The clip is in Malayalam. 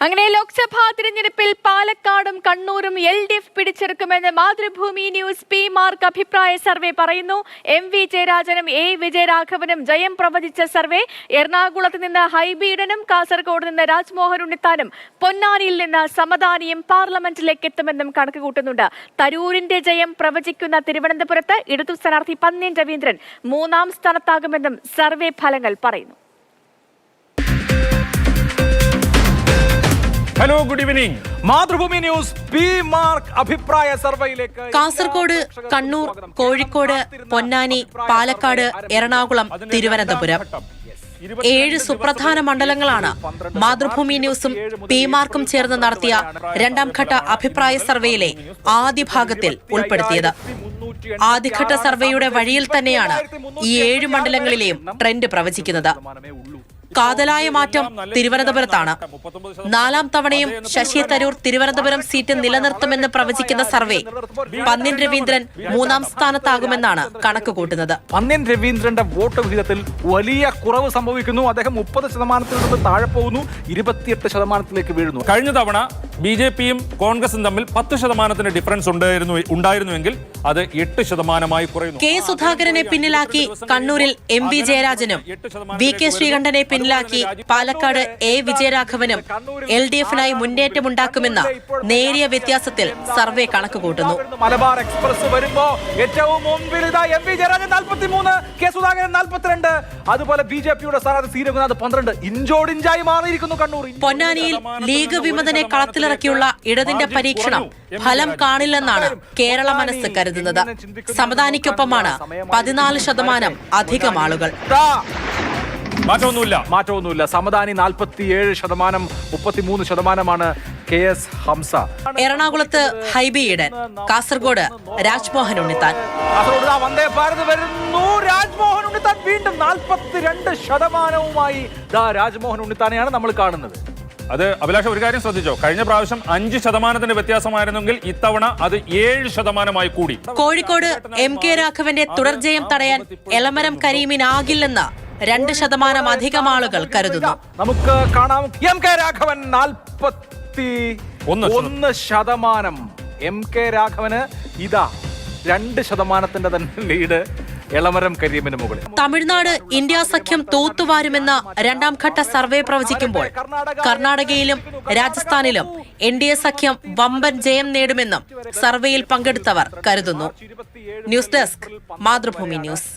അങ്ങനെ ലോക്സഭാ തിരഞ്ഞെടുപ്പിൽ പാലക്കാടും കണ്ണൂരും LDF പിടിച്ചെടുക്കുമെന്ന് മാതൃഭൂമി ന്യൂസ് പി മാർക്ക് അഭിപ്രായ സർവേ പറയുന്നു. MV ജയരാജനും A വിജയരാഘവനും ജയം പ്രവചിച്ച സർവേ എറണാകുളത്ത് നിന്ന് ഹൈബീഡനും കാസർഗോഡ് നിന്ന് രാജ്മോഹൻ ഉണ്ണിത്താനും പൊന്നാനിയിൽ നിന്ന് സമദാനിയും പാർലമെന്റിലേക്ക് എത്തുമെന്നും കണക്കുകൂട്ടുന്നുണ്ട്. തരൂരിന്റെ ജയം പ്രവചിക്കുന്ന തിരുവനന്തപുരത്ത് ഇടതു സ്ഥാനാർത്ഥി പന്ന്യൻ രവീന്ദ്രൻ 3ാം സ്ഥാനത്താകുമെന്നും സർവേ ഫലങ്ങൾ പറയുന്നു. Hello, good evening. Mathrubhumi news P MARQ അഭിപ്രായ സർവേയിലേക്ക് കാസർഗോഡ്, കണ്ണൂർ, കോഴിക്കോട്, പൊന്നാനി, പാലക്കാട്, എറണാകുളം, തിരുവനന്തപുരം 7 സുപ്രധാന മണ്ഡലങ്ങളാണ് മാതൃഭൂമി ന്യൂസും പി മാർക്കും ചേർന്ന് നടത്തിയ 2ാം ഘട്ട അഭിപ്രായ സർവേയിലെ ആദ്യ ഭാഗത്തിൽ ഉൾപ്പെടുത്തിയത്. ആദ്യഘട്ട സർവേയുടെ വഴിയിൽ തന്നെയാണ് ഈ 7 മണ്ഡലങ്ങളിലെയും ട്രെൻഡ് പ്രവചിക്കുന്നത്. കാതലായ മാറ്റം തിരുവനന്തപുരത്താണ്. 4ാം തവണയും ശശി തരൂർ തിരുവനന്തപുരം സീറ്റ് നിലനിർത്തുമെന്ന് പ്രവചിക്കുന്ന സർവേ പന്ന്യൻ രവീന്ദ്രൻ 3ാം സ്ഥാനത്താകുമെന്നാണ് കണക്ക് കൂട്ടുന്നത്. പന്ന്യൻ രവീന്ദ്രന്റെ വോട്ട് വിഹിതത്തിൽ വലിയ കുറവ് സംഭവിക്കുന്നു. അദ്ദേഹം 30% നിന്ന് താഴെ പോകുന്നു, 28% വീഴുന്നു. കഴിഞ്ഞ തവണ BJPയും കോൺഗ്രസും തമ്മിൽ 10% ഡിഫറൻസ് ഉണ്ടായിരുന്നുവെങ്കിൽ അത് 8% കുറയുന്നു. കെ സുധാകരനെ പിന്നിലാക്കി കണ്ണൂരിൽ MV ജയരാജനും VK ശ്രീകണ്ഠനെ പിന്നിലാക്കി പാലക്കാട് A വിജയരാഘവനും LDFനായി മുന്നേറ്റമുണ്ടാക്കുമെന്ന് നേരിയ വ്യത്യാസത്തിൽ സർവേ കണക്ക് കൂട്ടുന്നു. മലബാർ എക്സ്പ്രസ് വരുമ്പോ ഏറ്റവും മുമ്പിൽ MV ജയരാജൻ 43, കെ സുധാകരൻ 42, അതുപോലെ BJPയുടെ സ്ഥാനാർത്ഥി സി രഘുനാഥ് 12. ഇഞ്ചോടിഞ്ചായി മാറിയിരിക്കുന്നു കണ്ണൂർ. പൊന്നാനിയിൽ ലീഗ് വിമതനെ കളത്തിലിറക്കിയുള്ള ഇടതിന്റെ പരീക്ഷണം ഫലം കാണില്ലെന്നാണ് കേരള മനസ്സ് കരുതുന്നത്. സമദാനിക്കൊപ്പമാണ് 14% അധികം ആളുകൾ. മാറ്റമൊന്നുമില്ല. സമദാനി 47%, 33% KS ഹംസ. എറണാകുളത്ത് ഹൈബി ഈഡൻ, കാസർഗോഡ് രാജ്മോഹൻ ഉണ്ണിത്താൻ. വന്ദേ ഭാരത് വരുന്നു. രാജ്മോഹൻ ഉണ്ണിത്താൻ വീണ്ടും 42%വുമായി രാജ്മോഹൻ ഉണ്ണിത്താനെയാണ് നമ്മൾ കാണുന്നത്. അത് അഭിലാഷ, ഒരു കാര്യം ശ്രദ്ധിച്ചോ? കഴിഞ്ഞ പ്രാവശ്യം 5% വ്യത്യാസമായിരുന്നെങ്കിൽ ഇത്തവണ അത് 7% കൂടി. കോഴിക്കോട് MK രാഘവന്റെ തുടർജയം തടയാൻ എളമരം കരീമിനാകില്ലെന്ന് 2% അധികം ആളുകൾ കരുതുന്നു. നമുക്ക് കാണാം, MK രാഘവൻ 41%. MK രാഘവന് ഇതാ 2% തന്നെ ലീഡ് എളമരം കരീമിന് മുകളിൽ. തമിഴ്നാട് ഇന്ത്യ സഖ്യം തൂത്തുവാരുമെന്ന് 2ാം ഘട്ട സർവേ പ്രവചിക്കുമ്പോൾ കർണാടകയിലും രാജസ്ഥാനിലും NDA സഖ്യം വമ്പൻ ജയം നേടുമെന്നും സർവേയിൽ പങ്കെടുത്തവർ കരുതുന്നു. News desk, Mathrubhumi news.